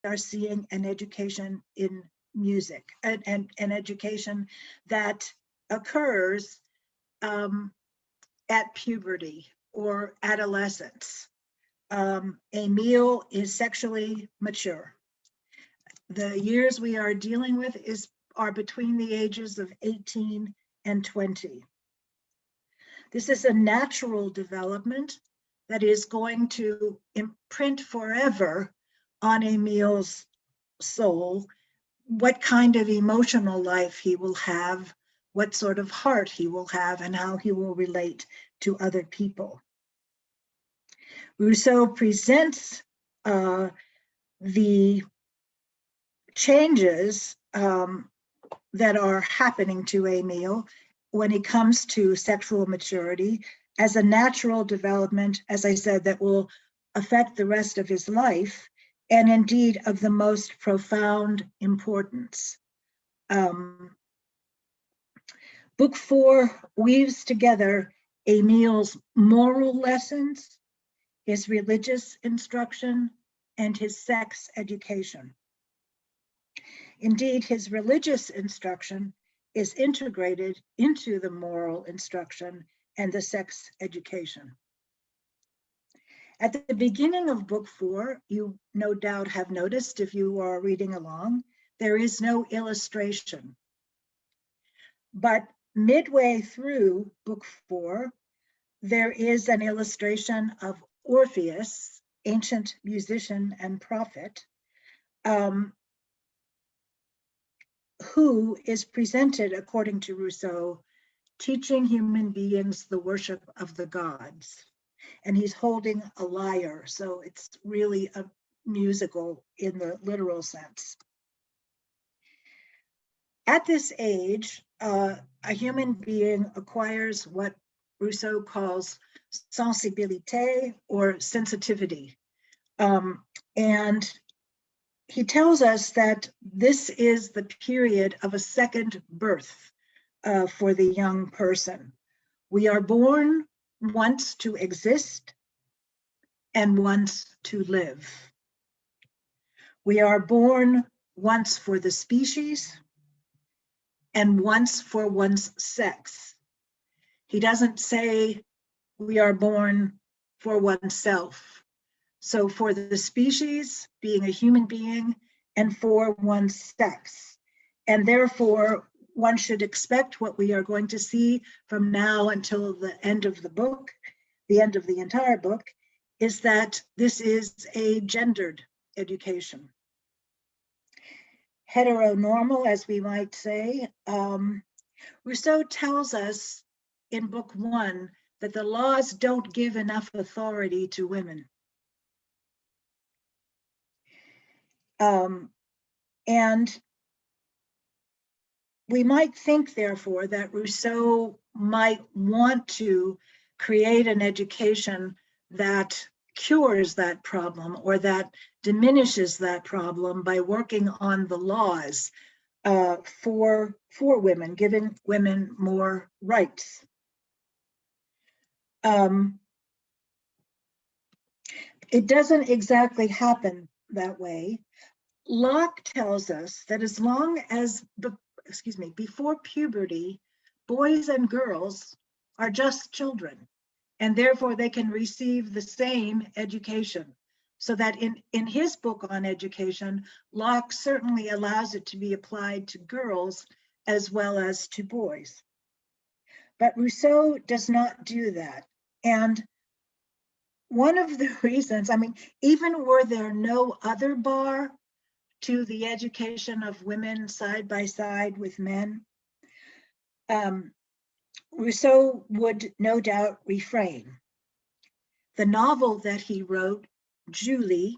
are seeing an education in music, and an education that occurs at puberty or adolescence. Emile is sexually mature. The years we are dealing with are between the ages of 18 and 20. This is a natural development that is going to imprint forever on Emile's soul what kind of emotional life he will have, what sort of heart he will have, and how he will relate to other people. Rousseau presents the changes that are happening to Emile when it comes to sexual maturity as a natural development, as I said, that will affect the rest of his life, and indeed of the most profound importance. Book 4 weaves together Emile's moral lessons, his religious instruction, and his sex education. Indeed, his religious instruction is integrated into the moral instruction and the sex education. At the beginning of book 4, you no doubt have noticed, if you are reading along, there is no illustration. But midway through book 4, there is an illustration of Orpheus, ancient musician and prophet, who is presented, according to Rousseau, teaching human beings the worship of the gods. And he's holding a lyre, so it's really a musical in the literal sense. At this age, a human being acquires what Rousseau calls sensibilité, or sensitivity. And he tells us that this is the period of a second birth for the young person. We are born once to exist and once to live. We are born once for the species and once for one's sex. He doesn't say we are born for oneself. So for the species, being a human being, and for one's sex. And therefore, one should expect what we are going to see from now until the end of the book, the end of the entire book, is that this is a gendered education. Heteronormal, as we might say. Rousseau tells us in book 1 that the laws don't give enough authority to women. And we might think, therefore, that Rousseau might want to create an education that cures that problem or that diminishes that problem by working on the laws for women, giving women more rights. It doesn't exactly happen that way. Locke tells us that as long as, before puberty, boys and girls are just children, and therefore they can receive the same education. So that in his book on education, Locke certainly allows it to be applied to girls as well as to boys. But Rousseau does not do that. And one of the reasons, even were there no other bar to the education of women side by side with men, Rousseau would no doubt refrain. The novel that he wrote, Julie,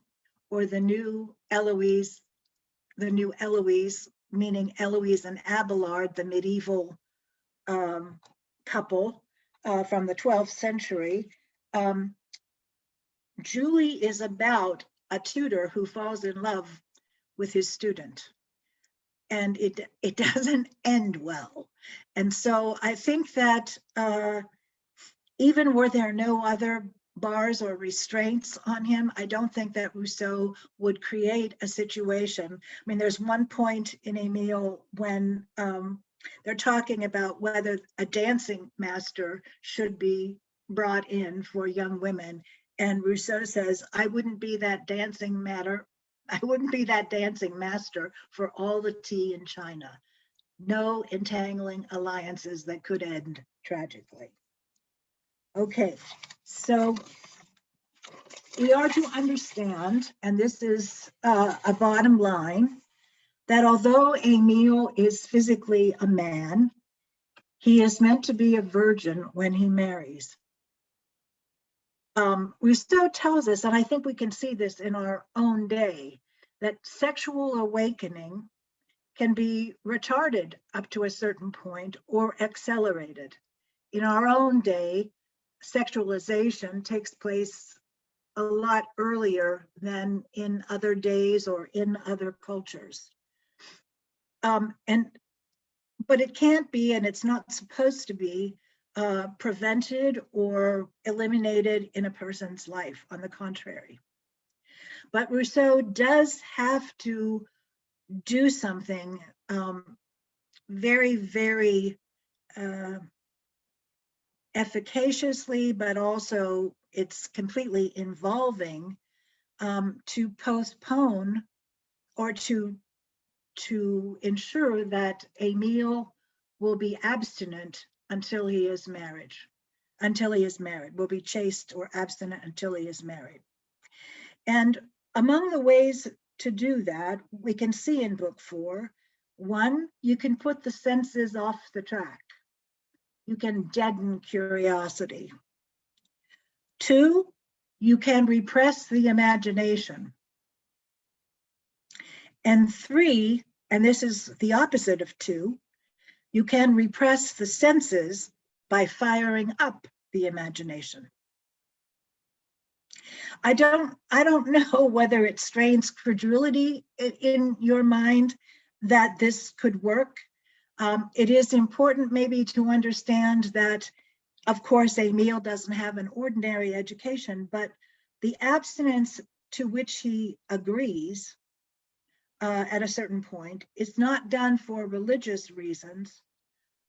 or the new Eloise, meaning Eloise and Abelard, the medieval couple from the 12th century, Julie is about a tutor who falls in love with his student. And it doesn't end well. And so I think that even were there no other bars or restraints on him. I don't think that Rousseau would create a situation. I mean, there's one point in Emile when they're talking about whether a dancing master should be brought in for young women. And Rousseau says, I wouldn't be that dancing matter. I wouldn't be that dancing master for all the tea in China. No entangling alliances that could end tragically. Okay, so we are to understand, and this is a bottom line, that although Emile is physically a man, he is meant to be a virgin when he marries. Rousseau tells us, and I think we can see this in our own day, that sexual awakening can be retarded up to a certain point or accelerated. In our own day, sexualization takes place a lot earlier than in other days or in other cultures. But it can't be, and it's not supposed to be, prevented or eliminated in a person's life, on the contrary. But Rousseau does have to do something very, very efficaciously, but also it's completely involving, to postpone or to ensure that Emile will be abstinent until he is married, will be chaste or abstinent until he is married. And among the ways to do that, we can see in book 4, one, you can put the senses off the track. You can deaden curiosity. 2, you can repress the imagination. And 3, and this is the opposite of 2, you can repress the senses by firing up the imagination. I don't know whether it strains credulity in your mind that this could work. It is important maybe to understand that, of course, Emile doesn't have an ordinary education, but the abstinence to which he agrees at a certain point is not done for religious reasons,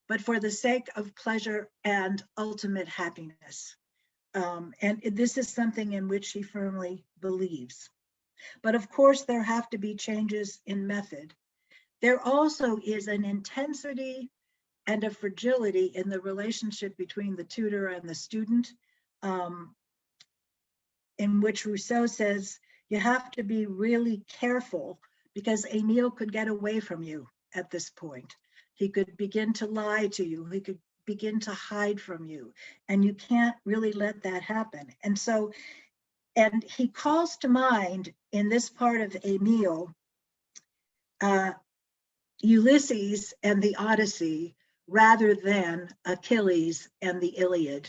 but for the sake of pleasure and ultimate happiness. And this is something in which he firmly believes. But of course, there have to be changes in method. There also is an intensity and a fragility in the relationship between the tutor and the student, in which Rousseau says you have to be really careful, because Emile could get away from you at this point. He could begin to lie to you. He could begin to hide from you, and you can't really let that happen. And so, and he calls to mind in this part of Emile, Ulysses and the Odyssey, rather than Achilles and the Iliad.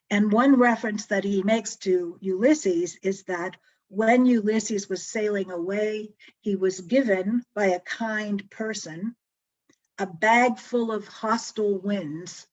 And one reference that he makes to Ulysses is that when Ulysses was sailing away, he was given by a kind person a bag full of hostile winds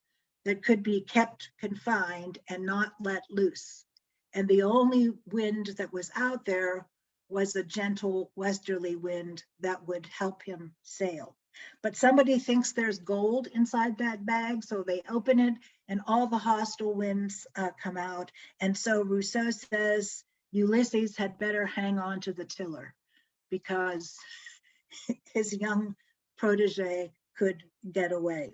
that could be kept confined and not let loose. And the only wind that was out there was a gentle westerly wind that would help him sail. But somebody thinks there's gold inside that bag, so they open it and all the hostile winds come out. And so Rousseau says Ulysses had better hang on to the tiller, because his young protege could get away.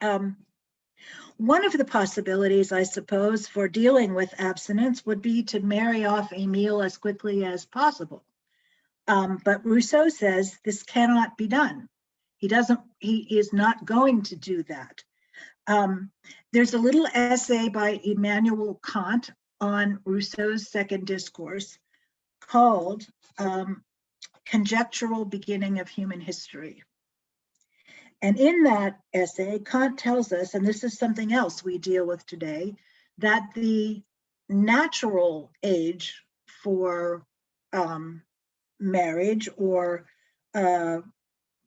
One of the possibilities, I suppose, for dealing with abstinence would be to marry off Emile as quickly as possible. But Rousseau says this cannot be done. He is not going to do that. There's a little essay by Immanuel Kant on Rousseau's second discourse called Conjectural Beginning of Human History. And in that essay, Kant tells us, and this is something else we deal with today, that the natural age for marriage or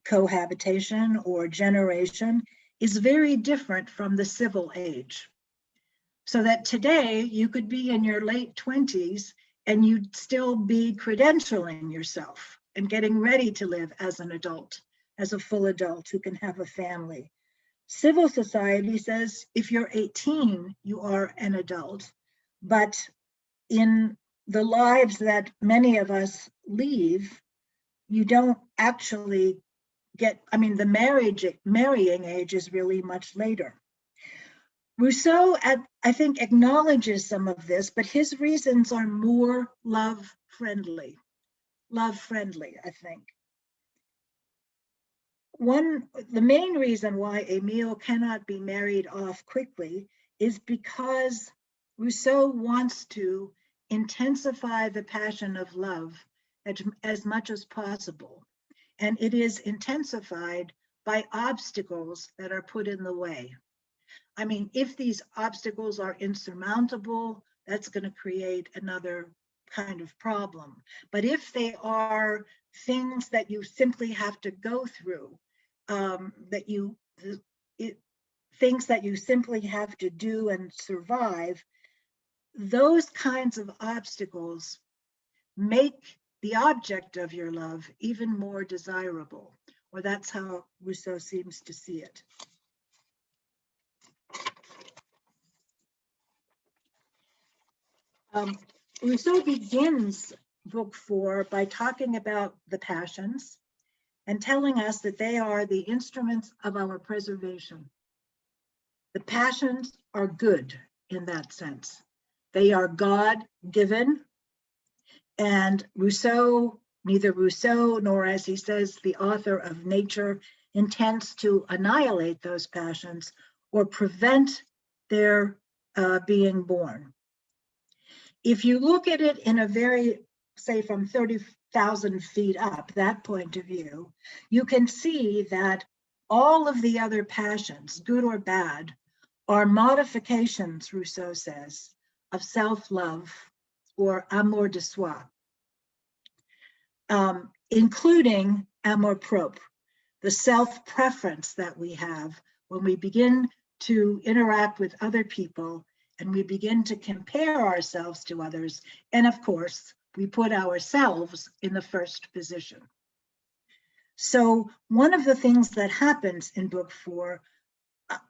cohabitation or generation is very different from the civil age. So that today you could be in your late 20s and you'd still be credentialing yourself and getting ready to live as an adult, as a full adult who can have a family. Civil society says if you're 18, you are an adult, but in the lives that many of us lead, you don't actually get, I mean, the marrying age is really much later. Rousseau, I think, acknowledges some of this, but his reasons are more love-friendly, I think. The main reason why Emile cannot be married off quickly is because Rousseau wants to intensify the passion of love as much as possible. And it is intensified by obstacles that are put in the way. I mean, if these obstacles are insurmountable, that's going to create another kind of problem. But if they are things that you simply have to go through, things that you simply have to do and survive, those kinds of obstacles make the object of your love even more desirable, or that's how Rousseau seems to see it. Rousseau begins book 4 by talking about the passions and telling us that they are the instruments of our preservation. The passions are good in that sense. They are God-given, and neither Rousseau nor, as he says, the author of Nature, intends to annihilate those passions or prevent their being born. If you look at it in a very, say, from 30,000 feet up, that point of view, you can see that all of the other passions, good or bad, are modifications, Rousseau says, of self-love or amour de soi, including amour propre, the self-preference that we have when we begin to interact with other people and we begin to compare ourselves to others. And of course, we put ourselves in the first position. So one of the things that happens in book 4,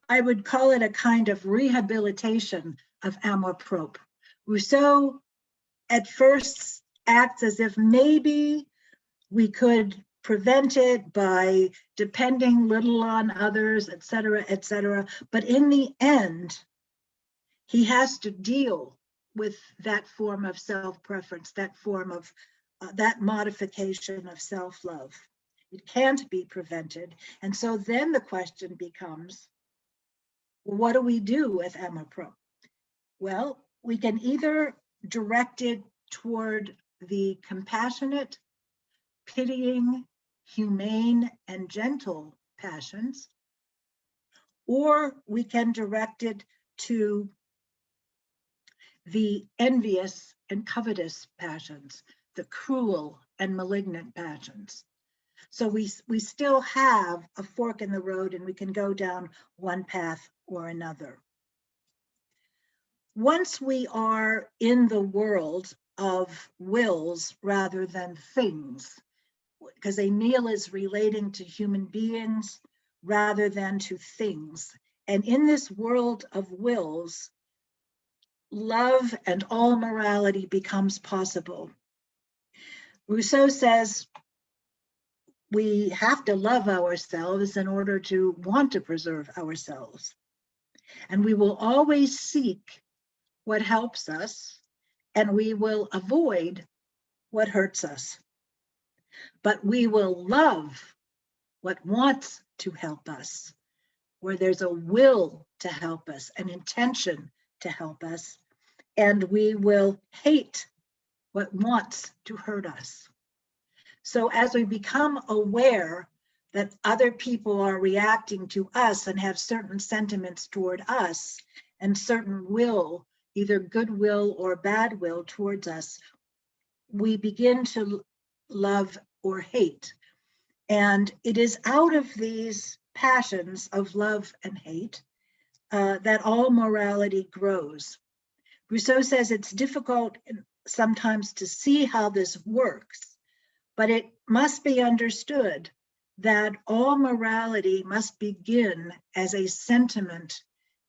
I would call it a kind of rehabilitation of amour propre. Rousseau at first acts as if maybe we could prevent it by depending little on others, et cetera, but in the end, he has to deal with that form of self-preference, that form of that modification of self-love. It can't be prevented. And so then the question becomes, what do we do with amour propre? Well, we can either direct it toward the compassionate, pitying, humane, and gentle passions, or we can direct it to the envious and covetous passions, the cruel and malignant passions. So we still have a fork in the road and we can go down one path or another. Once we are in the world of wills rather than things, because Emile is relating to human beings rather than to things. And in this world of wills, love and all morality becomes possible. Rousseau says we have to love ourselves in order to want to preserve ourselves. And we will always seek what helps us, and we will avoid what hurts us. But we will love what wants to help us, where there's a will to help us, an intention to help us, and we will hate what wants to hurt us. So as we become aware that other people are reacting to us and have certain sentiments toward us and certain will, either goodwill or bad will towards us, we begin to love or hate. And it is out of these passions of love and hate that all morality grows. Rousseau says it's difficult sometimes to see how this works, but it must be understood that all morality must begin as a sentiment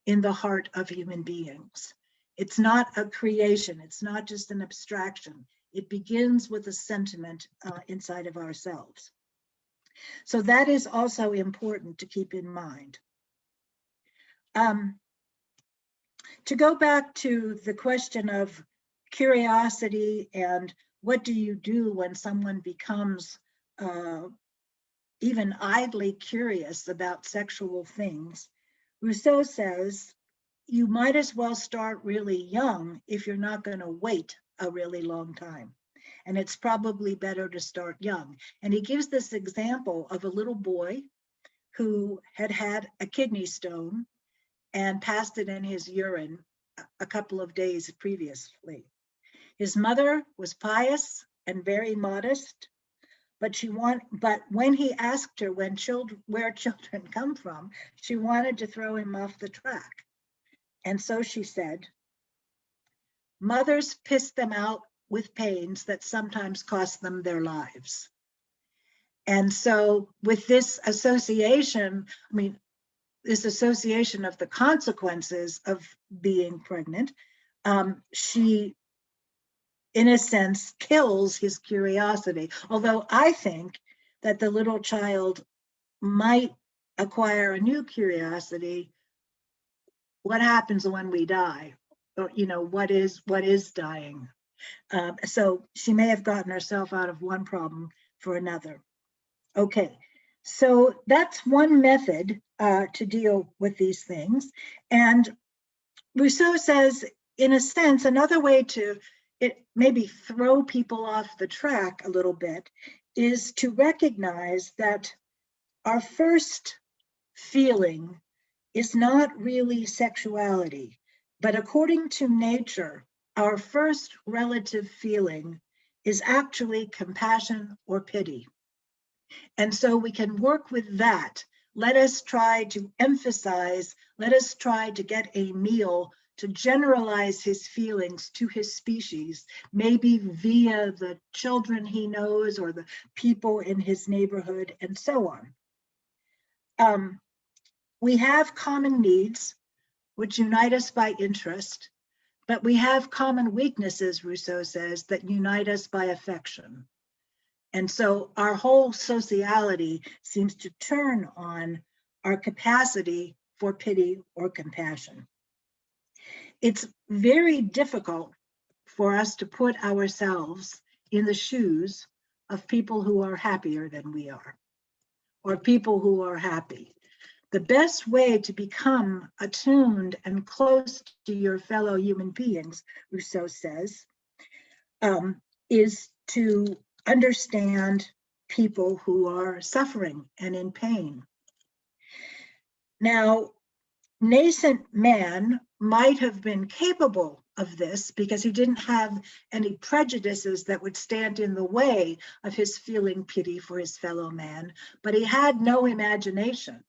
in the heart of human beings. It's not a creation, it's not just an abstraction. It begins with a sentiment inside of ourselves. So that is also important to keep in mind. To go back to the question of curiosity and what do you do when someone becomes even idly curious about sexual things, Rousseau says you might as well start really young if you're not going to wait a really long time. And it's probably better to start young. And he gives this example of a little boy who had had a kidney stone and passed it in his urine a couple of days previously. His mother was pious and very modest, but when he asked her where children come from, she wanted to throw him off the track. And so she said, mothers piss them out with pains that sometimes cost them their lives. And so with this association, this association of the consequences of being pregnant, she, in a sense, kills his curiosity. Although I think that the little child might acquire a new curiosity. What happens when we die? Or, what is dying? So she may have gotten herself out of one problem for another. Okay, so that's one method to deal with these things. And Rousseau says, in a sense, another way to maybe throw people off the track a little bit is to recognize that our first feeling is not really sexuality, but according to nature, our first relative feeling is actually compassion or pity. And so we can work with that. Let us try to emphasize, let us try to get Emile to generalize his feelings to his species, maybe via the children he knows or the people in his neighborhood and so on. We have common needs, which unite us by interest, but we have common weaknesses, Rousseau says, that unite us by affection. And so our whole sociality seems to turn on our capacity for pity or compassion. It's very difficult for us to put ourselves in the shoes of people who are happier than we are, or people who are happy. The best way to become attuned and close to your fellow human beings, Rousseau says, is to understand people who are suffering and in pain. Now, nascent man might have been capable of this because he didn't have any prejudices that would stand in the way of his feeling pity for his fellow man, but he had no imagination.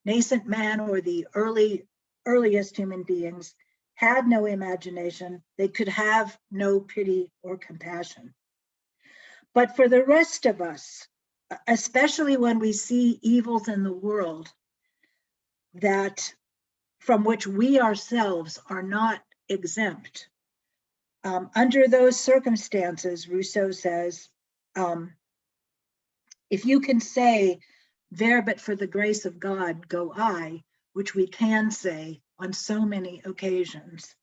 Nascent man, or the earliest human beings, had no imagination. They could have no pity or compassion. But for the rest of us, especially when we see evils in the world that from which we ourselves are not exempt, under those circumstances, Rousseau says, if you can say, there but for the grace of God go I, which we can say on so many occasions,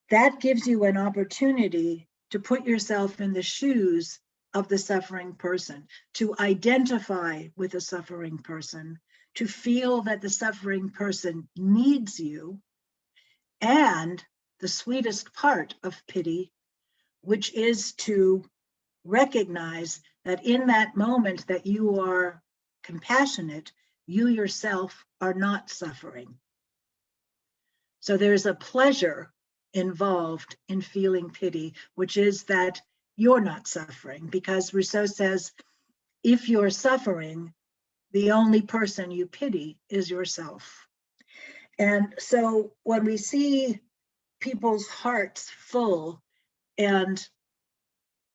that gives you an opportunity to put yourself in the shoes of the suffering person, to identify with the suffering person, to feel that the suffering person needs you, and the sweetest part of pity, which is to recognize that in that moment that you are compassionate, you yourself are not suffering. So there's a pleasure involved in feeling pity, which is that you're not suffering, because Rousseau says, if you're suffering, the only person you pity is yourself. And so when we see people's hearts full and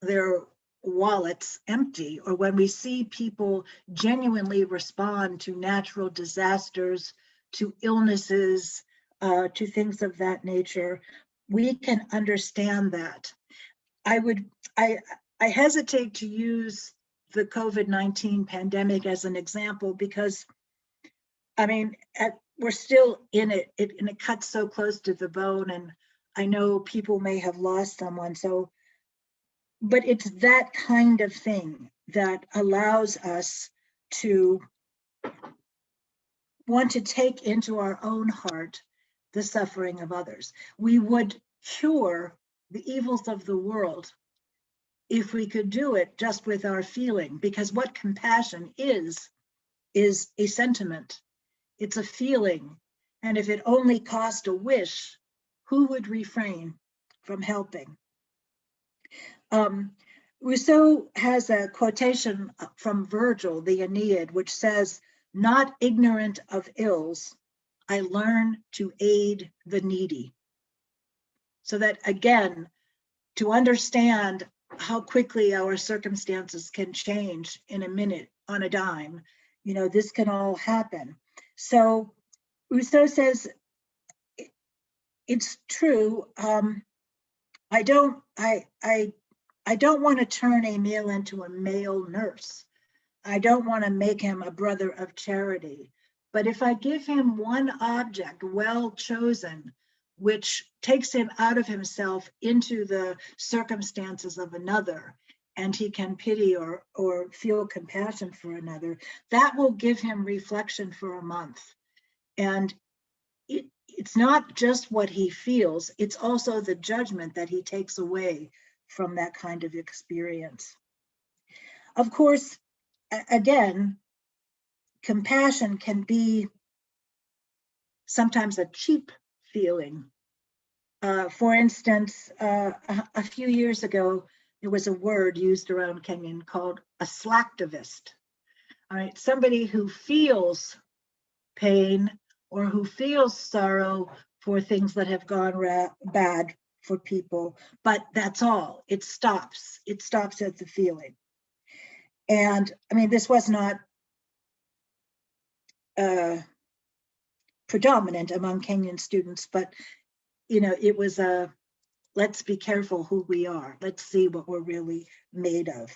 their wallets empty, or when we see people genuinely respond to natural disasters, to illnesses, to things of that nature, we can understand that. I would, I, I hesitate to use the COVID-19 pandemic as an example because, I mean, we're still in it, and it cuts so close to the bone, and I know people may have lost someone, so, but it's that kind of thing that allows us to want to take into our own heart the suffering of others. We would cure the evils of the world if we could do it just with our feeling, because what compassion is a sentiment, it's a feeling. And if it only cost a wish, who would refrain from helping? Rousseau has a quotation from Virgil, the Aeneid, which says, "Not ignorant of ills, I learn to aid the needy." So that, again, to understand how quickly our circumstances can change in a minute, on a dime, this can all happen. So Rousseau says, it's true. I don't want to turn Emile into a male nurse. I don't want to make him a brother of charity. But if I give him one object well chosen, which takes him out of himself into the circumstances of another, and he can pity or feel compassion for another, that will give him reflection for a month. And it's not just what he feels, it's also the judgment that he takes away from that kind of experience. Of course, again, compassion can be sometimes a cheap feeling. For instance, a few years ago, there was a word used around Kenyon called a slacktivist. All right, somebody who feels pain or who feels sorrow for things that have gone bad for people, but that's all. It stops at the feeling. And I mean, this was not predominant among Kenyan students, but it was a, let's be careful who we are. Let's see what we're really made of.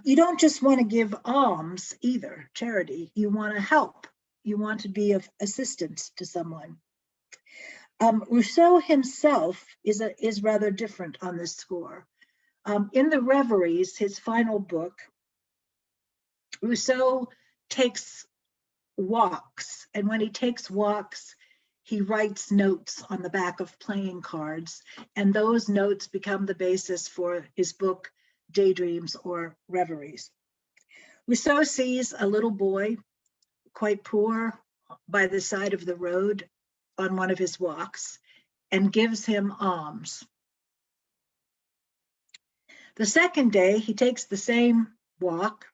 You don't just want to give alms either, charity. You want to help. You want to be of assistance to someone. Rousseau himself is rather different on this score. In the Reveries, his final book, Rousseau takes walks, and when he takes walks, he writes notes on the back of playing cards, and those notes become the basis for his book, Daydreams or Reveries. Rousseau sees a little boy, quite poor, by the side of the road on one of his walks, and gives him alms. The second day, he takes the same walk,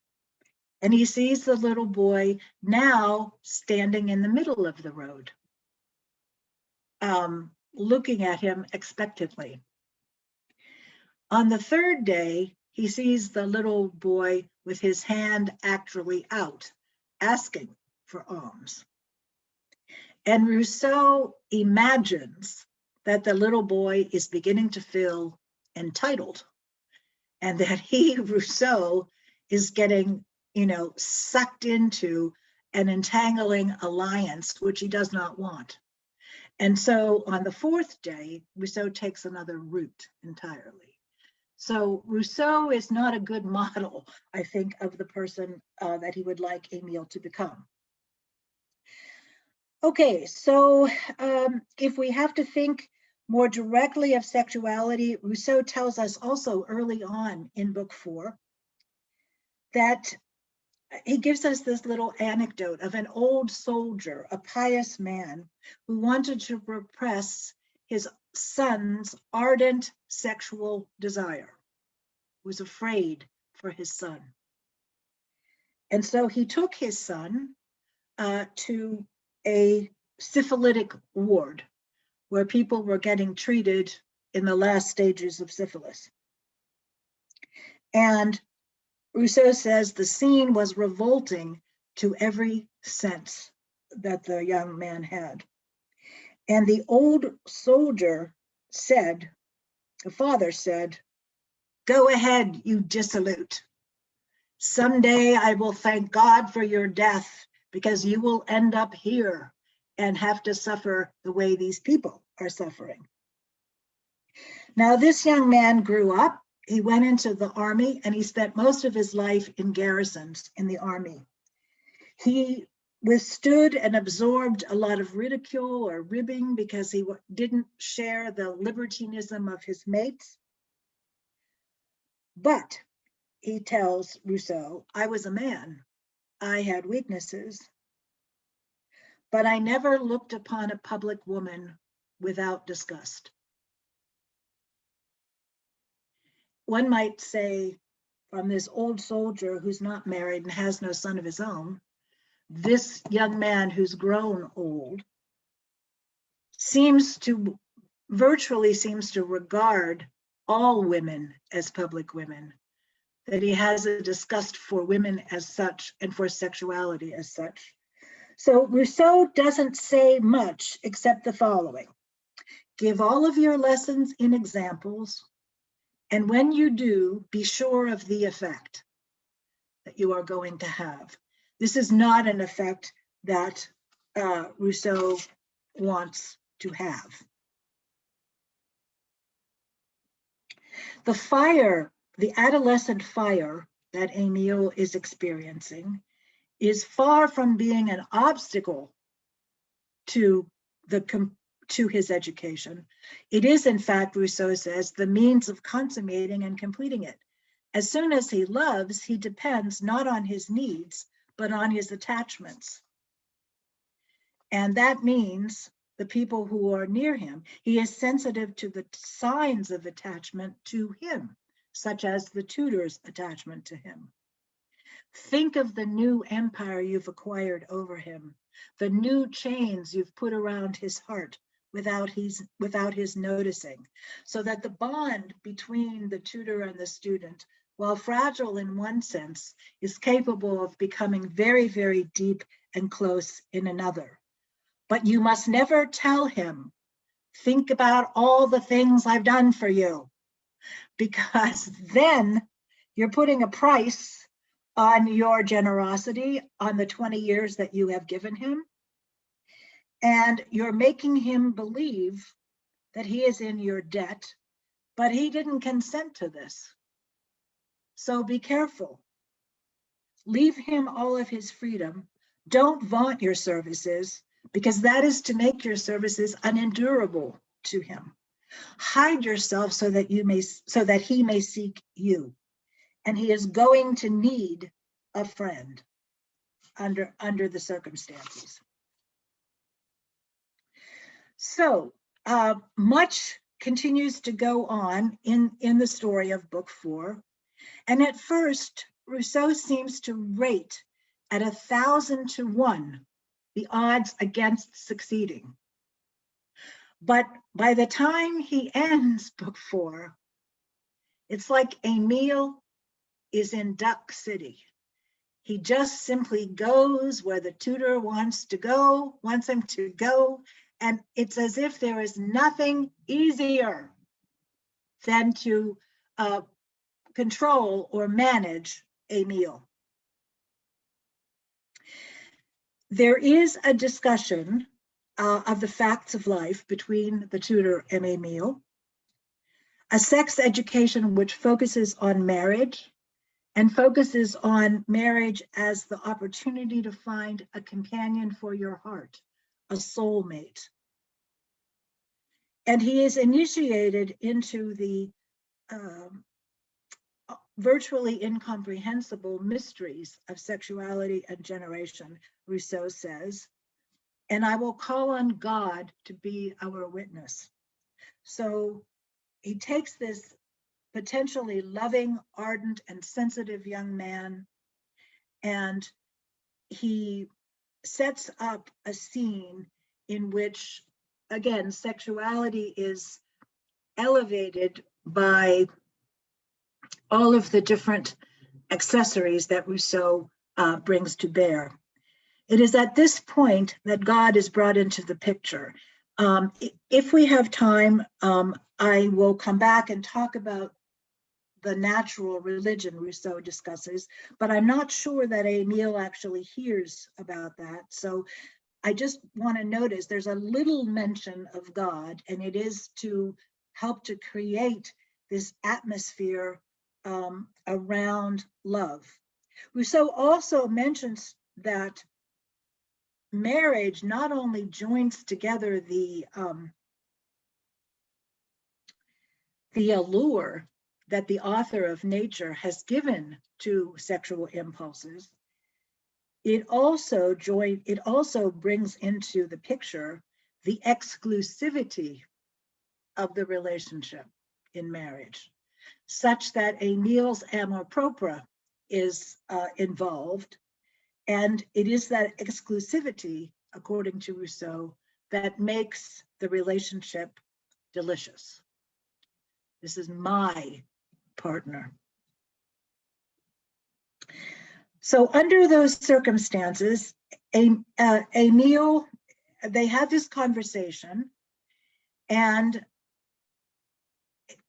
and he sees the little boy now standing in the middle of the road, looking at him expectantly. On the third day, he sees the little boy with his hand actually out, asking for alms. And Rousseau imagines that the little boy is beginning to feel entitled, and that he, Rousseau, is getting, sucked into an entangling alliance, which he does not want. And so on the fourth day, Rousseau takes another route entirely. So Rousseau is not a good model, I think, of the person that he would like Emile to become. Okay, so if we have to think more directly of sexuality, Rousseau tells us also early on in book 4 that he gives us this little anecdote of an old soldier, a pious man, who wanted to repress his son's ardent sexual desire, was afraid for his son. And so he took his son to a syphilitic ward where people were getting treated in the last stages of syphilis. And Rousseau says the scene was revolting to every sense that the young man had. And the old soldier said, the father said, "Go ahead, you dissolute. Someday I will thank God for your death because you will end up here and have to suffer the way these people are suffering." Now, this young man grew up. He went into the army and he spent most of his life in garrisons in the army. He withstood and absorbed a lot of ridicule or ribbing because he didn't share the libertinism of his mates. But he tells Rousseau, "I was a man. I had weaknesses, but I never looked upon a public woman without disgust." One might say, from this old soldier who's not married and has no son of his own, this young man who's grown old virtually seems to regard all women as public women, that he has a disgust for women as such and for sexuality as such. So Rousseau doesn't say much except the following: give all of your lessons in examples, and when you do, be sure of the effect that you are going to have. This is not an effect that Rousseau wants to have. The fire, the adolescent fire that Emile is experiencing, is far from being an obstacle to his education. It is, in fact, Rousseau says, the means of consummating and completing it. As soon as he loves, he depends not on his needs, but on his attachments. And that means the people who are near him. He is sensitive to the signs of attachment to him, such as the tutor's attachment to him. Think of the new empire you've acquired over him, the new chains you've put around his heart without his noticing, so that the bond between the tutor and the student, while fragile in one sense, is capable of becoming very, very deep and close in another. But you must never tell him, "Think about all the things I've done for you," because then you're putting a price on your generosity, on the 20 years that you have given him, and you're making him believe that he is in your debt, but he didn't consent to this. So be careful. Leave him all of his freedom. Don't vaunt your services, because that is to make your services unendurable to him. Hide yourself so that he may seek you. And he is going to need a friend under the circumstances. So much continues to go on in the story of Book 4. And at first, Rousseau seems to rate at 1,000 to 1 the odds against succeeding. But by the time he ends Book 4, it's like Emile is in Duck City. He just simply goes where the tutor wants him to go, and it's as if there is nothing easier than to control or manage Emile. There is a discussion of the facts of life between the tutor and Emile, a sex education which focuses on marriage and focuses on marriage as the opportunity to find a companion for your heart, a soulmate. And he is initiated into the virtually incomprehensible mysteries of sexuality and generation, Rousseau says, and I will call on God to be our witness. So he takes this potentially loving, ardent, and sensitive young man, and he sets up a scene in which, again, sexuality is elevated by all of the different accessories that Rousseau brings to bear. It is at this point that God is brought into the picture. If we have time, I will come back and talk about the natural religion Rousseau discusses, but I'm not sure that Emile actually hears about that. So I just want to notice there's a little mention of God, and it is to help to create this atmosphere around love. Rousseau also mentions that marriage not only joins together the allure that the author of nature has given to sexual impulses, it also brings into the picture the exclusivity of the relationship in marriage, such that Emile's amour propre is involved. And it is that exclusivity, according to Rousseau, that makes the relationship delicious. This is my partner. So under those circumstances, Emile, they have this conversation, and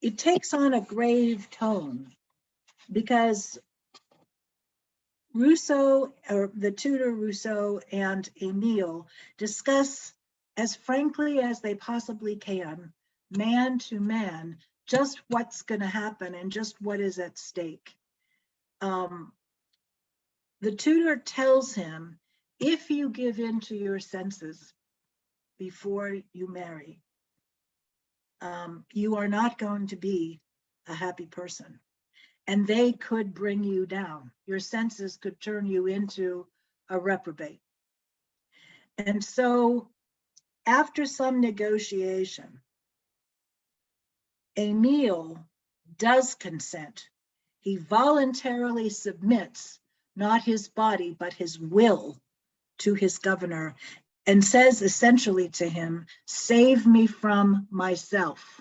it takes on a grave tone because Rousseau, or the tutor Rousseau, and Emile discuss as frankly as they possibly can, man to man, just what's going to happen and just what is at stake. The tutor tells him, if you give in to your senses before you marry, you are not going to be a happy person. And they could bring you down. Your senses could turn you into a reprobate. And so after some negotiation, Emile does consent. He voluntarily submits not his body, but his will to his governor, and says essentially to him, save me from myself.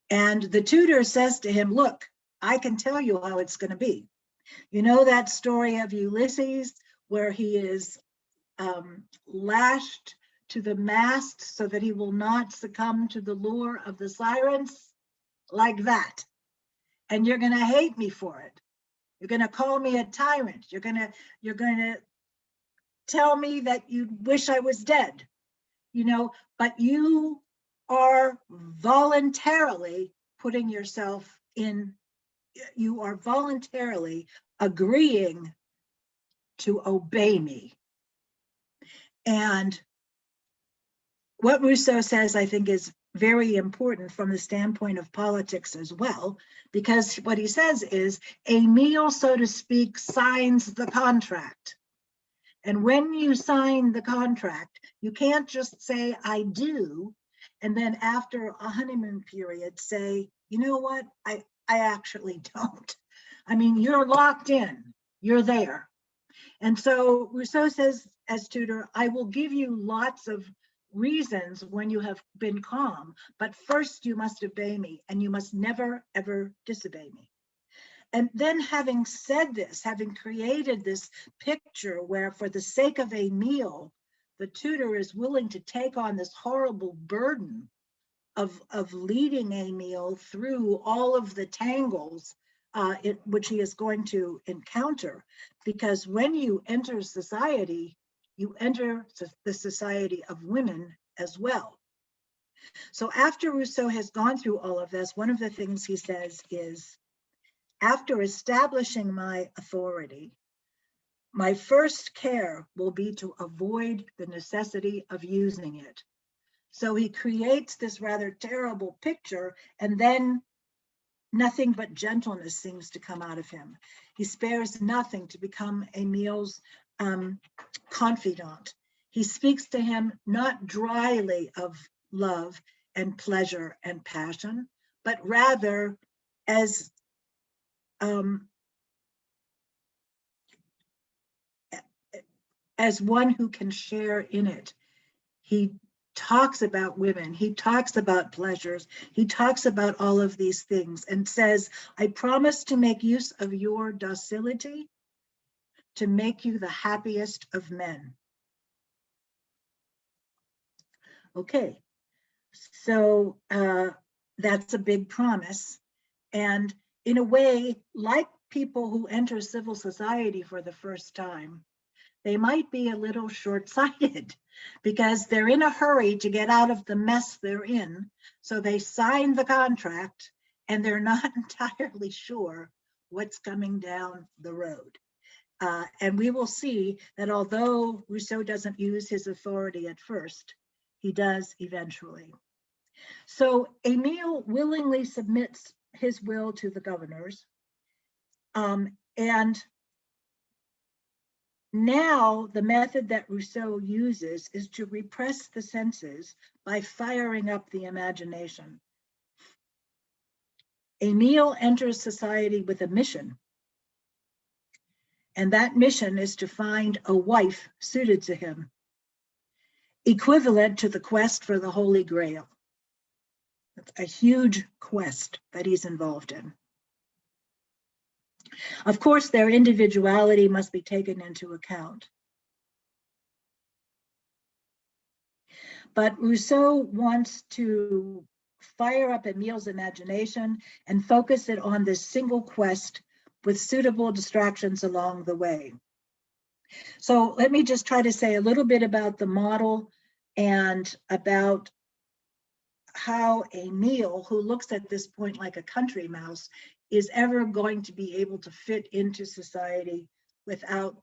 And the tutor says to him, look, I can tell you how it's going to be. You know that story of Ulysses where he is lashed to the mast so that he will not succumb to the lure of the sirens? Like that. And you're going to hate me for it. You're going to call me a tyrant. You're going to tell me that you wish I was dead, but you are voluntarily putting yourself in, you are voluntarily agreeing to obey me. And what Rousseau says, I think, is very important from the standpoint of politics as well, because what he says is, Emile, so to speak, signs the contract. And when you sign the contract, you can't just say, I do, and then after a honeymoon period say, you know what, I actually don't. I mean, you're locked in, you're there. And so Rousseau says, as tutor, I will give you lots of reasons when you have been calm, but first you must obey me, and you must never, ever disobey me. And then having said this, having created this picture where for the sake of Emile, the tutor is willing to take on this horrible burden of leading Emile through all of the tangles which he is going to encounter. Because when you enter society, you enter the society of women as well. So after Rousseau has gone through all of this, one of the things he says is, after establishing my authority, my first care will be to avoid the necessity of using it. So he creates this rather terrible picture, and then nothing but gentleness seems to come out of him. He spares nothing to become Emile's confidant. He speaks to him not dryly of love and pleasure and passion, but rather as one who can share in it. He talks about women, he talks about pleasures, he talks about all of these things and says, I promise to make use of your docility to make you the happiest of men. Okay, so that's a big promise. And in a way, like people who enter civil society for the first time, they might be a little short-sighted because they're in a hurry to get out of the mess they're in. So they sign the contract and they're not entirely sure what's coming down the road. And we will see that although Rousseau doesn't use his authority at first, he does eventually. So Emile willingly submits his will to the governors. And now the method that Rousseau uses is to repress the senses by firing up the imagination. Emile enters society with a mission. And that mission is to find a wife suited to him, equivalent to the quest for the Holy Grail. It's a huge quest that he's involved in. Of course, their individuality must be taken into account. But Rousseau wants to fire up Emile's imagination and focus it on this single quest with suitable distractions along the way. So let me just try to say a little bit about the model and about how Emile, who looks at this point like a country mouse, is ever going to be able to fit into society without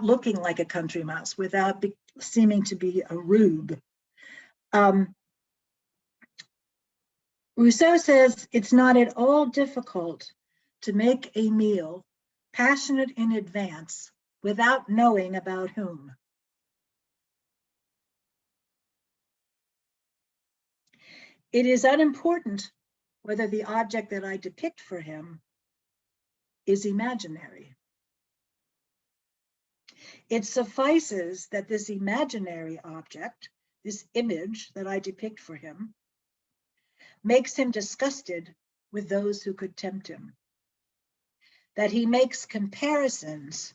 looking like a country mouse, without seeming to be a rube. Rousseau says it's not at all difficult to make Emile passionate in advance without knowing about whom. It is unimportant whether the object that I depict for him is imaginary. It suffices that this imaginary object, this image that I depict for him, makes him disgusted with those who could tempt him. That he makes comparisons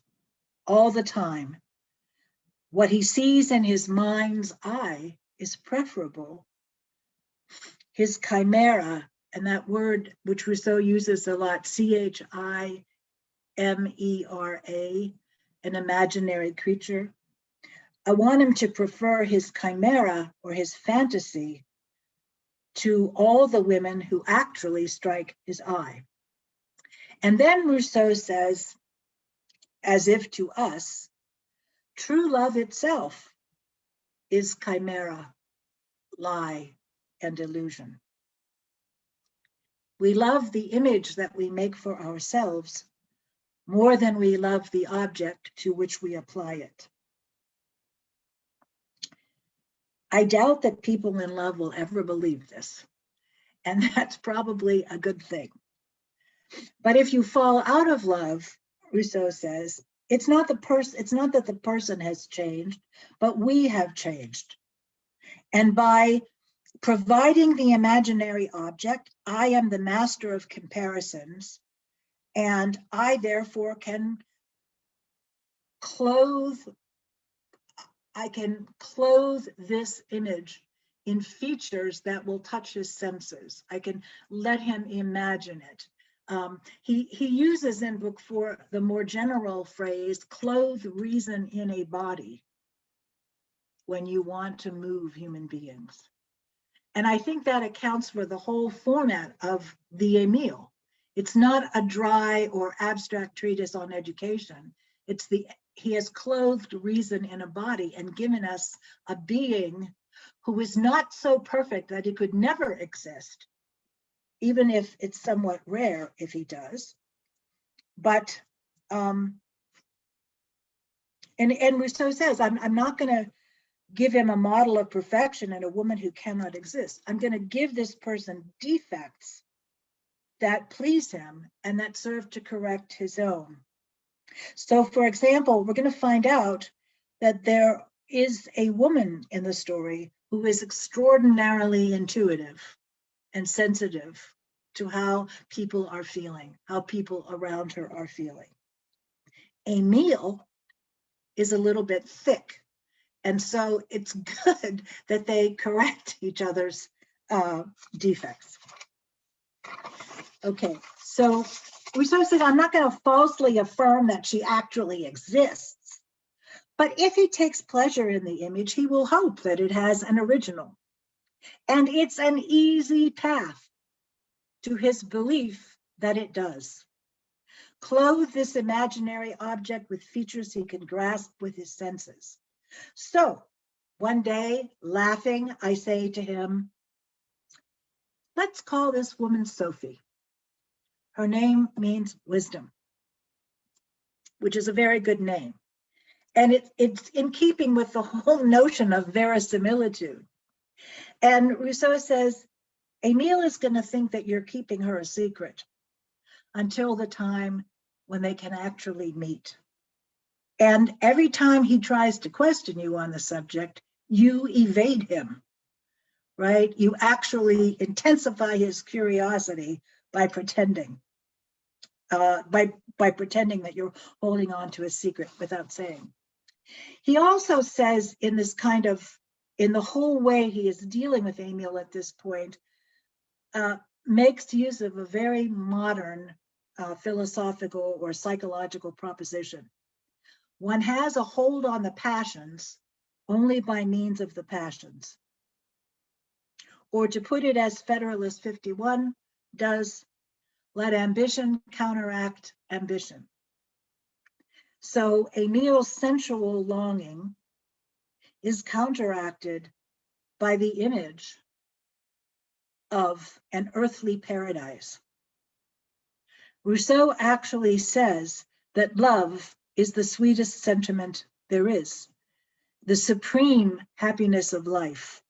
all the time. What he sees in his mind's eye is preferable. His chimera, and that word which Rousseau uses a lot, chimera, an imaginary creature. I want him to prefer his chimera or his fantasy to all the women who actually strike his eye. And then Rousseau says, as if to us, true love itself is chimera, lie, and illusion. We love the image that we make for ourselves more than we love the object to which we apply it. I doubt that people in love will ever believe this, and that's probably a good thing. But if you fall out of love, Rousseau says, it's not that the person has changed, but we have changed. And by providing the imaginary object, I am the master of comparisons, and I therefore can clothe this image in features that will touch his senses. I can let him imagine it. He uses in book 4 the more general phrase, clothe reason in a body when you want to move human beings. And I think that accounts for the whole format of the Emile. It's not a dry or abstract treatise on education. He has clothed reason in a body and given us a being who is not so perfect that he could never exist, even if it's somewhat rare if he does. But, and Rousseau says, I'm not gonna give him a model of perfection and a woman who cannot exist. I'm gonna give this person defects that please him and that serve to correct his own. So for example, we're gonna find out that there is a woman in the story who is extraordinarily intuitive and sensitive to how people are feeling, how people around her are feeling. Emile is a little bit thick, and so it's good that they correct each other's defects. Okay, so Rousseau says, I'm not going to falsely affirm that she actually exists, but if he takes pleasure in the image, he will hope that it has an original. And it's an easy path to his belief that it does. Clothe this imaginary object with features he can grasp with his senses. So one day, laughing, I say to him, let's call this woman Sophie. Her name means wisdom, which is a very good name. And it's in keeping with the whole notion of verisimilitude. And Rousseau says, Emile is going to think that you're keeping her a secret until the time when they can actually meet. And every time he tries to question you on the subject, you evade him, right? You actually intensify his curiosity by pretending, by pretending that you're holding on to a secret without saying. He also says in this kind of, in the whole way he is dealing with Emile at this point, makes use of a very modern philosophical or psychological proposition. One has a hold on the passions only by means of the passions. Or to put it as Federalist 51 does, let ambition counteract ambition. So Emile's sensual longing is counteracted by the image of an earthly paradise. Rousseau actually says that love is the sweetest sentiment there is, the supreme happiness of life.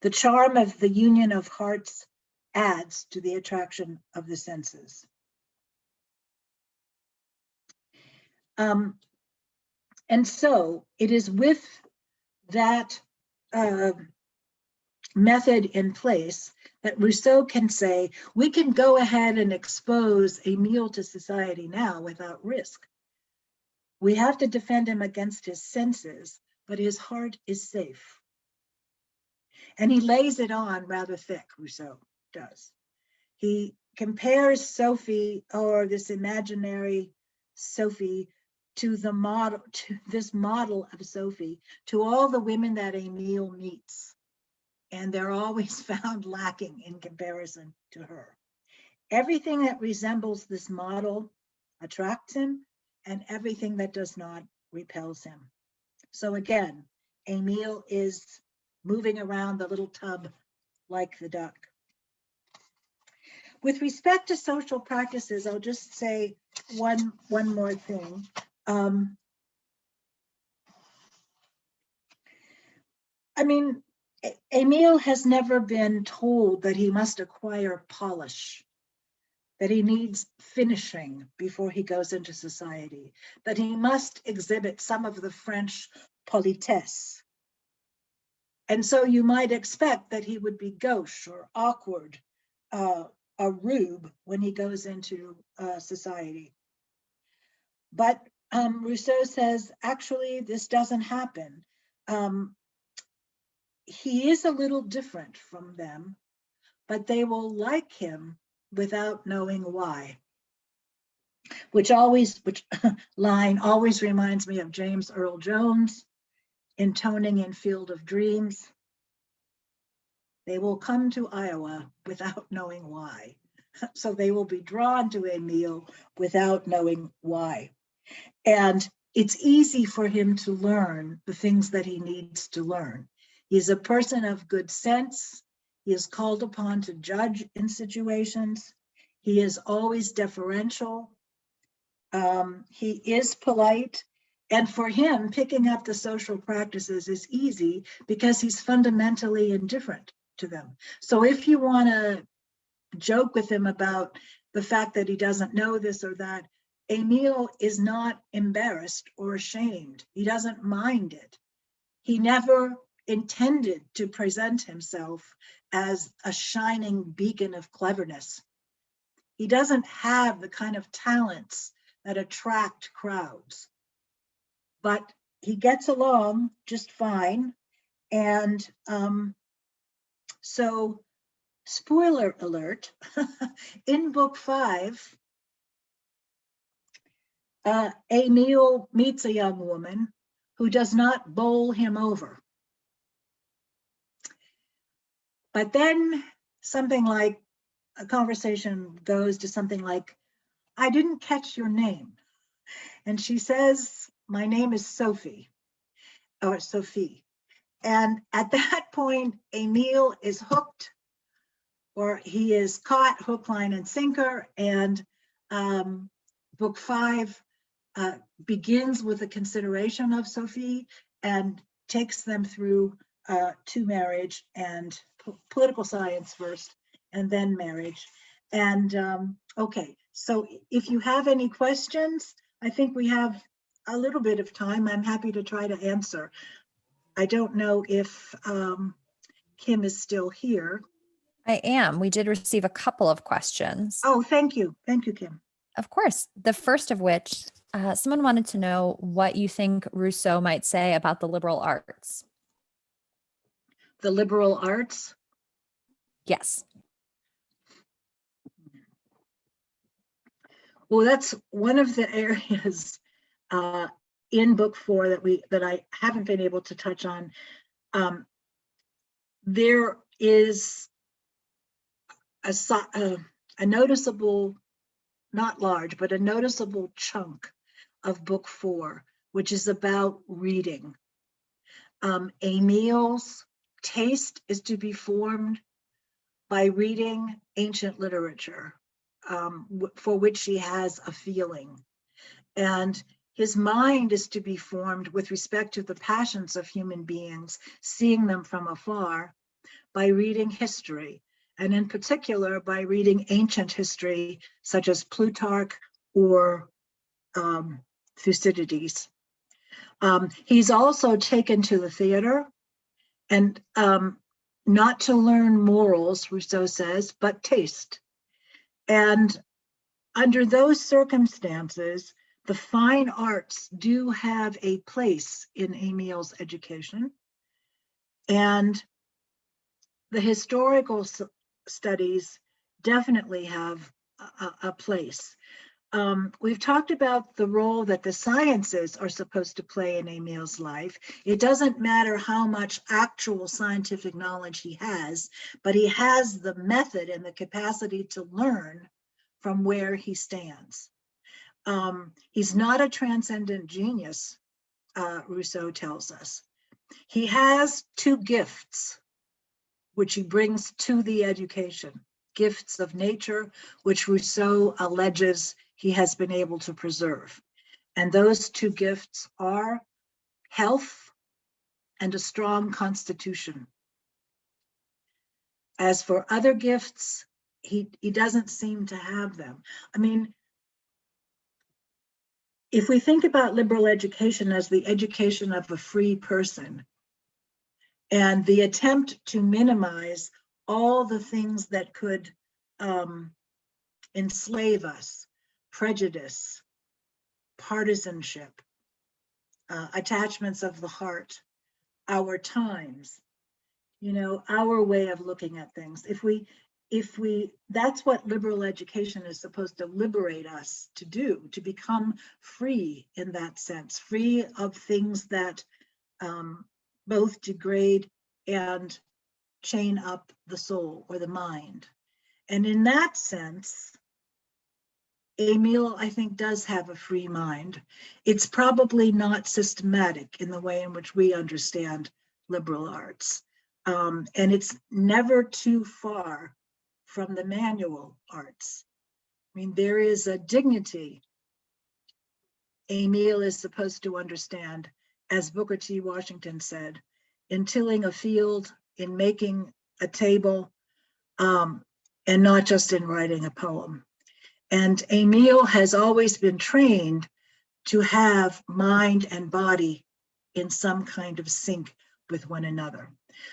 The charm of the union of hearts adds to the attraction of the senses. And so it is with that method in place that Rousseau can say, we can go ahead and expose Emile to society now without risk. We have to defend him against his senses, but his heart is safe. And he lays it on rather thick, Rousseau does. He compares Sophie, or this imaginary Sophie, to the model, to this model of Sophie, to all the women that Emile meets. And they're always found lacking in comparison to her. Everything that resembles this model attracts him, and everything that does not repels him. So again, Emile is moving around the little tub like the duck. With respect to social practices, I'll just say one more thing. I mean, Emile has never been told that he must acquire polish, that he needs finishing before he goes into society, that he must exhibit some of the French politesse. And so you might expect that he would be gauche or awkward, a rube when he goes into society. But Rousseau says, actually, this doesn't happen. He is a little different from them, but they will like him without knowing why. Which line always reminds me of James Earl Jones, intoning in Field of Dreams. They will come to Iowa without knowing why. So they will be drawn to Emile without knowing why. And it's easy for him to learn the things that he needs to learn. He's a person of good sense. He is called upon to judge in situations. He is always deferential. He is polite. And for him, picking up the social practices is easy because he's fundamentally indifferent to them. So if you want to joke with him about the fact that he doesn't know this or that, Emile is not embarrassed or ashamed. He doesn't mind it he never intended to present himself as a shining beacon of cleverness. He doesn't have the kind of talents that attract crowds, but he gets along just fine. And so, spoiler alert, in book 5, Emile meets a young woman who does not bowl him over. But then something like a conversation goes to something like, I didn't catch your name. And she says, my name is Sophie, or Sophie. And at that point, Emile is hooked, or he is caught hook, line, and sinker. And book 5 begins with a consideration of Sophie and takes them through to marriage and political science first, and then marriage. And okay, so if you have any questions, I think we have a little bit of time. I'm happy to try to answer. I don't know if Kim is still here. I am. We did receive a couple of questions. Oh, thank you. Thank you, Kim. Of course. The first of which, someone wanted to know what you think Rousseau might say about the liberal arts. The liberal arts? Yes. Well, that's one of the areas in book 4 that I haven't been able to touch on. There is a noticeable, not large, but a noticeable chunk of book 4, which is about reading. Emile's taste is to be formed by reading ancient literature, for which he has a feeling. And his mind is to be formed with respect to the passions of human beings, seeing them from afar, by reading history, and in particular by reading ancient history, such as Plutarch or Thucydides. He's also taken to the theater, and not to learn morals, Rousseau says, but taste. And under those circumstances, the fine arts do have a place in Emile's education, and the historical studies definitely have a place. We've talked about the role that the sciences are supposed to play in Emile's life. It doesn't matter how much actual scientific knowledge he has, but he has the method and the capacity to learn from where he stands. He's not a transcendent genius, Rousseau tells us. He has 2 gifts, which he brings to the education, gifts of nature, which Rousseau alleges he has been able to preserve. And those 2 gifts are health and a strong constitution. As for other gifts, he doesn't seem to have them. I mean, if we think about liberal education as the education of a free person, and the attempt to minimize all the things that could enslave us, prejudice, partisanship, attachments of the heart, our times, our way of looking at things. If we, that's what liberal education is supposed to liberate us to do, to become free in that sense, free of things that both degrade and chain up the soul or the mind. And in that sense, Emile, I think, does have a free mind. It's probably not systematic in the way in which we understand liberal arts. And it's never too far from the manual arts. I mean, there is a dignity Emile is supposed to understand, as Booker T. Washington said, in tilling a field, in making a table, and not just in writing a poem. And Emile has always been trained to have mind and body in some kind of sync with one another.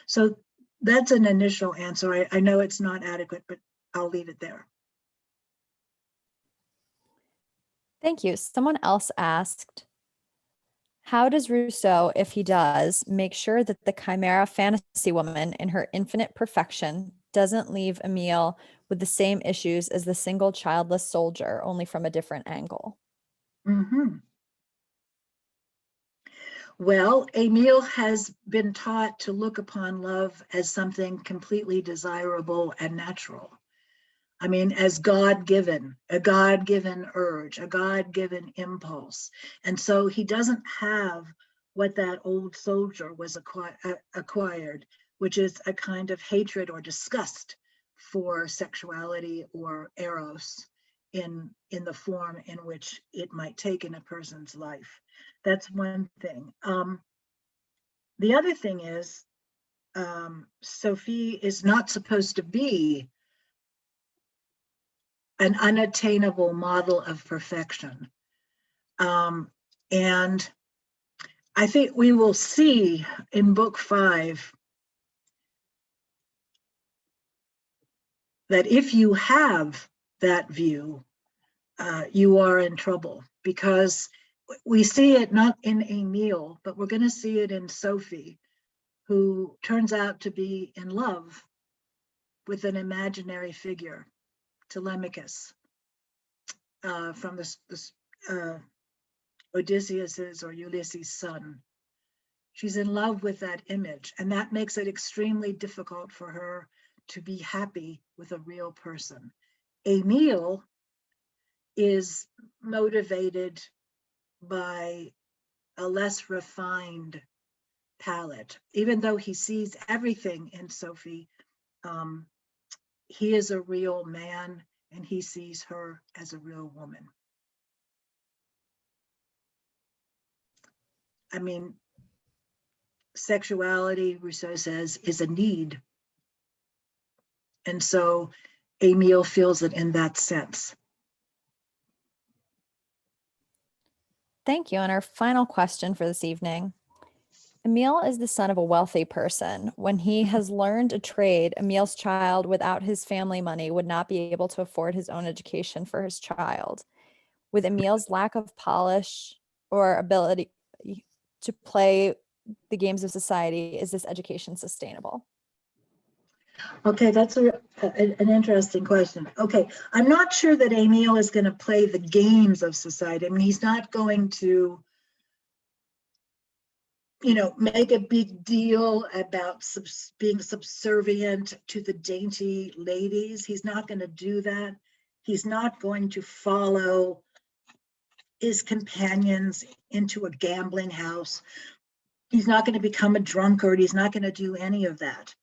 So that's an initial answer. I know it's not adequate, but I'll leave it there. Thank you. Someone else asked, how does Rousseau, if he does, make sure that the chimera fantasy woman in her infinite perfection doesn't leave Emile with the same issues as the single childless soldier, only from a different angle? Mm-hmm. Well, Emile has been taught to look upon love as something completely desirable and natural. I mean, as God-given, a God-given urge, a God-given impulse. And so he doesn't have what that old soldier was acquired, which is a kind of hatred or disgust for sexuality or eros in the form in which it might take in a person's life. That's one thing. The other thing is, Sophie is not supposed to be an unattainable model of perfection. And I think we will see in book 5 that if you have that view, you are in trouble, because we see it not in Emile, but we're going to see it in Sophie, who turns out to be in love with an imaginary figure, Telemachus, from this Odysseus's or Ulysses' son. She's in love with that image, and that makes it extremely difficult for her to be happy with a real person. Emile is motivated by a less refined palette. Even though he sees everything in Sophie, he is a real man and he sees her as a real woman. I mean, sexuality, Rousseau says, is a need. And so Emile feels it in that sense. Thank you. And our final question for this evening. Emile is the son of a wealthy person. When he has learned a trade, Emile's child without his family money would not be able to afford his own education for his child. With Emile's lack of polish or ability to play the games of society, is this education sustainable? Okay, that's an interesting question. Okay, I'm not sure that Emile is going to play the games of society. I mean, he's not going to, make a big deal about being subservient to the dainty ladies. He's not going to do that. He's not going to follow his companions into a gambling house. He's not going to become a drunkard. He's not going to do any of that.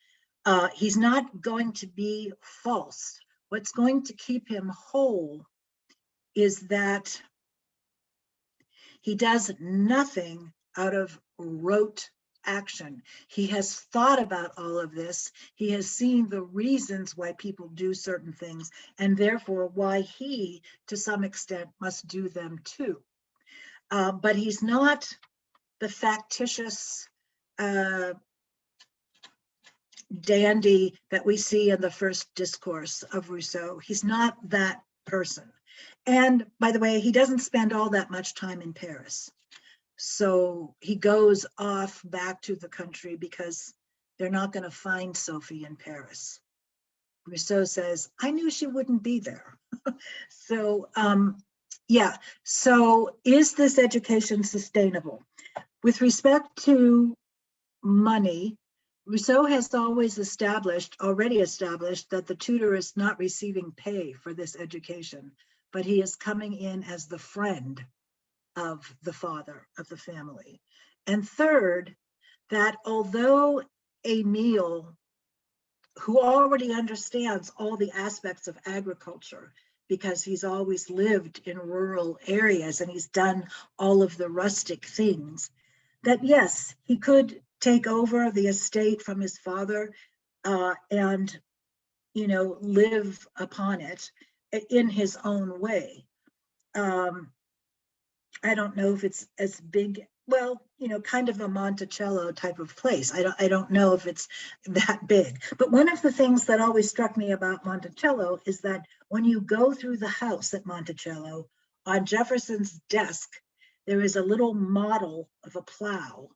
He's not going to be false. What's going to keep him whole is that he does nothing out of rote action. He has thought about all of this. He has seen the reasons why people do certain things, and therefore why he, to some extent, must do them too. But he's not the factitious dandy that we see in the first discourse of Rousseau. He's not that person. And by the way, he doesn't spend all that much time in Paris. So he goes off back to the country because they're not going to find Sophie in Paris. Rousseau says, I knew she wouldn't be there. So, yeah. So is this education sustainable? With respect to money, Rousseau has already established that the tutor is not receiving pay for this education, but he is coming in as the friend of the father of the family. And third, that although Emile, who already understands all the aspects of agriculture, because he's always lived in rural areas and he's done all of the rustic things, that yes, he could take over the estate from his father and live upon it in his own way. I don't know if it's as big. well, kind of a Monticello type of place. I don't know if it's that big. But one of the things that always struck me about Monticello is that when you go through the house at Monticello, on Jefferson's desk, there is a little model of a plow,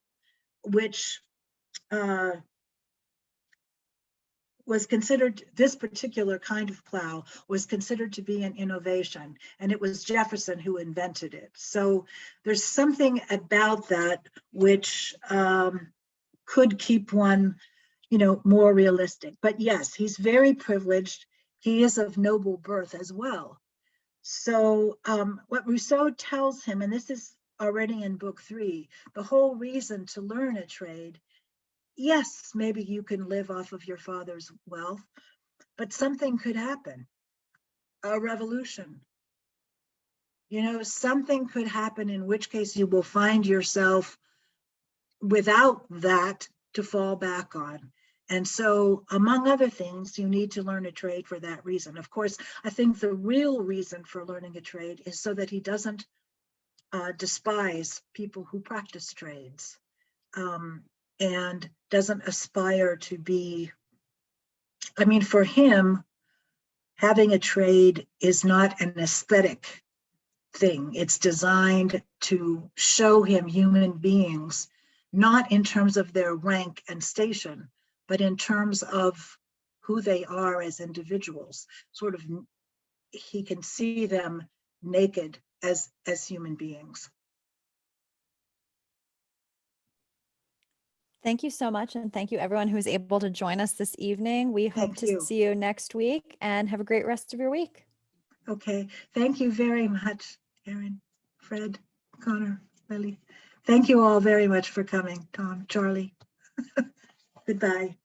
which was considered, this particular kind of plow was considered to be an innovation, and it was Jefferson who invented it. So there's something about that which could keep one, more realistic. But yes, he's very privileged. He is of noble birth as well. So what Rousseau tells him, and this is already in book 3, the whole reason to learn a trade, yes, maybe you can live off of your father's wealth, but something could happen, a revolution. Something could happen, in which case you will find yourself without that to fall back on. And so, among other things, you need to learn a trade for that reason. Of course, I think the real reason for learning a trade is so that he doesn't despise people who practice trades. And doesn't aspire to be, for him, having a trade is not an aesthetic thing. It's designed to show him human beings, not in terms of their rank and station, but in terms of who they are as individuals. Sort of, he can see them naked as human beings. Thank you so much. And thank you everyone who was able to join us this evening. We hope Thank to you. see you next week, and have a great rest of your week. Okay, thank you very much, Erin, Fred, Connor, Lily. Thank you all very much for coming, Tom, Charlie. Goodbye.